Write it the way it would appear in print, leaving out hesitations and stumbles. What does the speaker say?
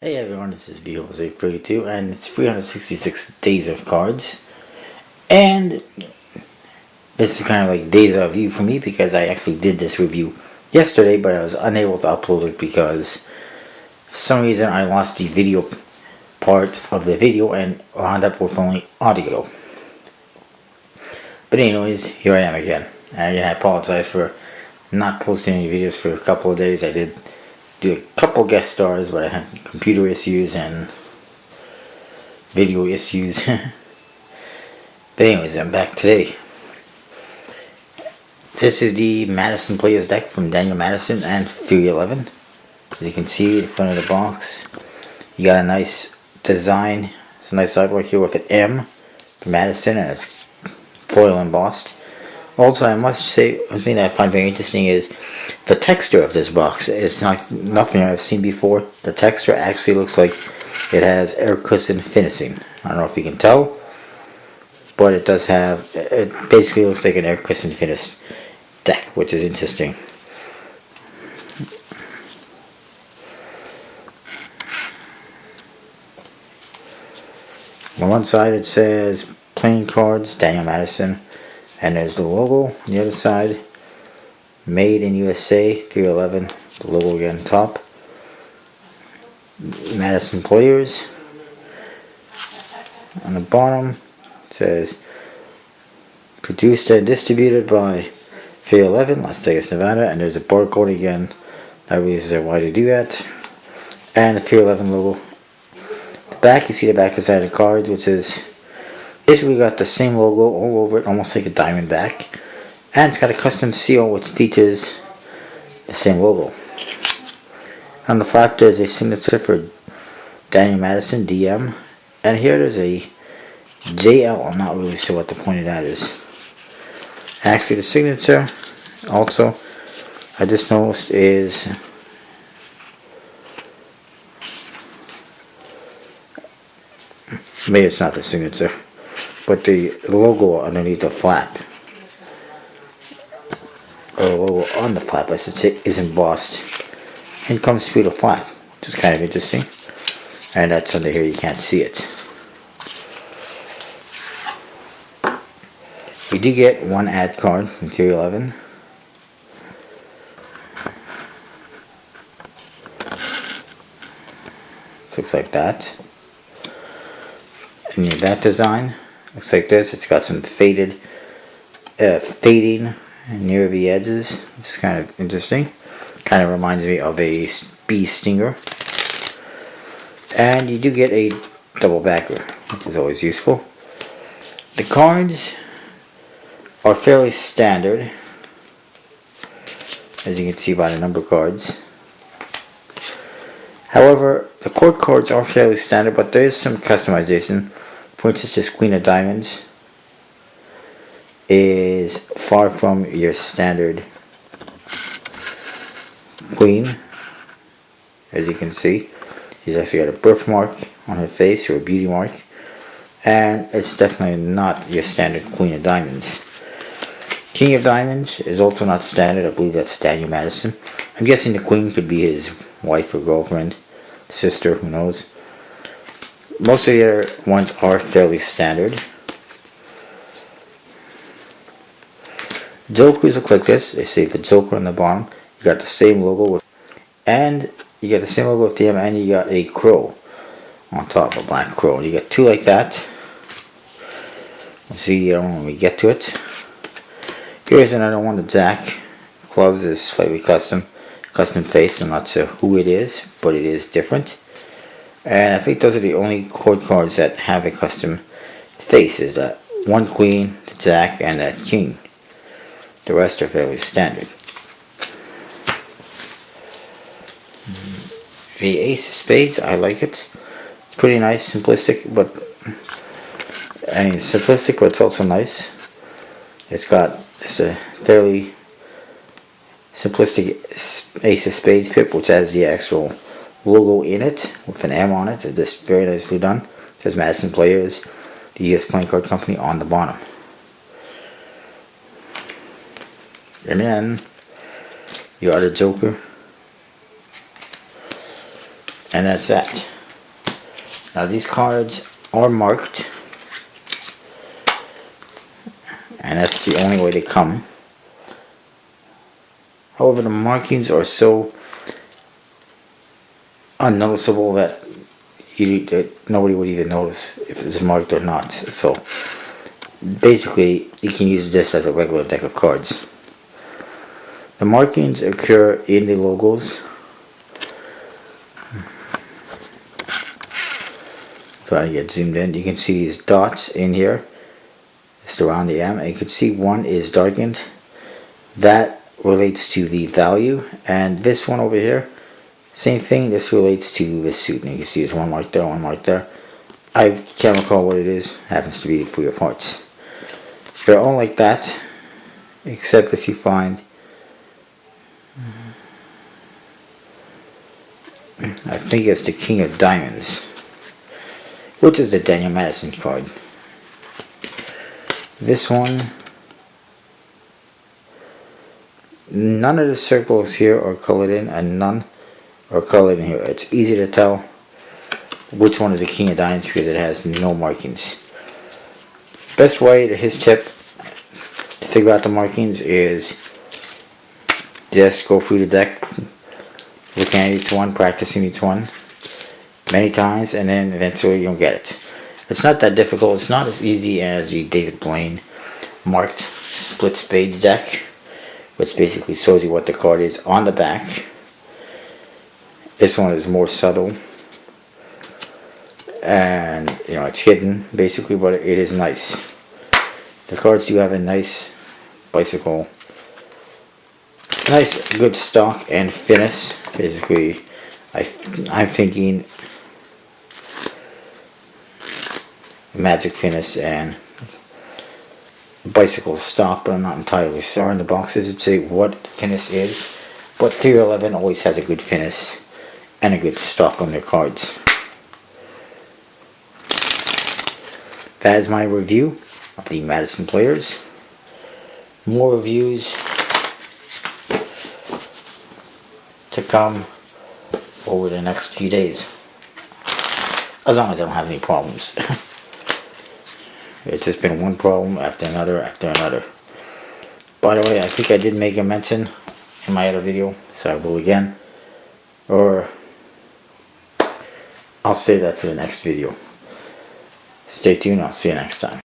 Hey everyone, this is Jose32 and it's 366 days of cards. And this is kind of like days of review for me because I actually did this review yesterday, but I was unable to upload it because for some reason I lost the video part of the video and wound up with only audio. But anyways, here I am again. And again, I apologize for not posting any videos for a couple of days. I did do a couple guest stars, but I had computer issues and video issues. But anyways, I'm back today. This is the Madison Players deck from Daniel Madison and 311. As you can see, the front of the box, you got a nice design. It's a nice artwork here with an M for Madison, and it's foil embossed. Also, I must say, one thing that I find very interesting is the texture of this box. It's not nothing I've seen before. The texture actually looks like it has air cushion finishing. I don't know if you can tell, but it does have. It basically looks like an air cushion finished deck, which is interesting. On one side it says playing cards, Daniel Madison. And there's the logo on the other side, made in USA, 311, the logo again top. Madison Players. On the bottom it says produced and distributed by 311, Las Vegas, Nevada. And there's a barcode again. That reason why to do that. And the 311 logo. The back, you see the back side of the cards, which is basically got the same logo all over it, almost like a diamond back. And it's got a custom seal which features the same logo. On the flap there's a signature for Daniel Madison, DM. And here there's a JL, I'm not really sure what the point of that is. Actually the signature, also, I just noticed is maybe it's not the signature, but the logo underneath the flap, or the logo on the flap I should say, is embossed and comes through the flap, which is kind of interesting. And that's under here, you can't see it. You do get one ad card from 311. Looks like that. And that design looks like this. It's got some fading near the edges, which is kind of interesting. Kind of reminds me of a bee stinger. And you do get a double backer, which is always useful. The cards are fairly standard, as you can see by the number cards. However, the court cards are fairly standard, but there is some customization. For instance, this Queen of Diamonds is far from your standard queen. As you can see, she's actually got a birthmark on her face, or a beauty mark, and it's definitely not your standard Queen of Diamonds. King of Diamonds is also not standard. I believe that's Daniel Madison. I'm guessing the Queen could be his wife or girlfriend, sister, who knows. Most of the other ones are fairly standard. Jokers look like this. They say the Joker on the bottom. You got the same logo with, and you got the same logo with them, and you got a crow on top, a black crow. You got two like that. We'll see when we get to it. Here's another one, the Jack. Clubs is slightly custom face. I'm not sure who it is, but it is different. And I think those are the only court cards that have a custom face, is that one Queen, the Jack, and that King. The rest are fairly standard. The Ace of Spades, I like it. It's pretty nice, simplistic, but it's also nice. It's a fairly simplistic Ace of Spades pip, which has the actual logo in it with an M on it. It's just very nicely done. It says Madison Players, the US Playing Card Company, on the bottom. And then your other Joker, and that's that. Now these cards are marked, and that's the only way they come. However, the markings are so unnoticeable that nobody would even notice if it's marked or not. So basically, you can use this as a regular deck of cards. The markings occur in the logos. If I get zoomed in, you can see these dots in here. It's around the M, and you can see one is darkened. That relates to the value, and this one over here, same thing. This relates to the suit, and you can see there's one mark there, one mark there. I can't recall what it is. Happens to be the Queen of Hearts. They're all like that, except if you find, I think it's the King of Diamonds, which is the Daniel Madison card. This one, none of the circles here are colored in, and none are colored in here. It's easy to tell which one is the King of Diamonds because it has no markings. Best way to his tip to figure out the markings is just go through the deck, looking at each one, practicing each one many times, and then eventually you'll get it. It's not that difficult. It's not as easy as the David Blaine marked split spades deck, which basically shows you what the card is on the back. This one is more subtle, and it's hidden basically, but it is nice. The cards do have a nice bicycle, nice good stock and finish. Basically, I'm thinking magic finish and bicycle stock, but I'm not entirely sure. In the boxes it say what finish is, but 311 always has a good finish and a good stock on their cards. That is my review of the Madison players. More reviews to come over the next few days, as long as I don't have any problems. It's just been one problem after another after another. By the way, I think I did make a mention in my other video, so I will again, or I'll save that for the next video. Stay tuned, I'll see you next time.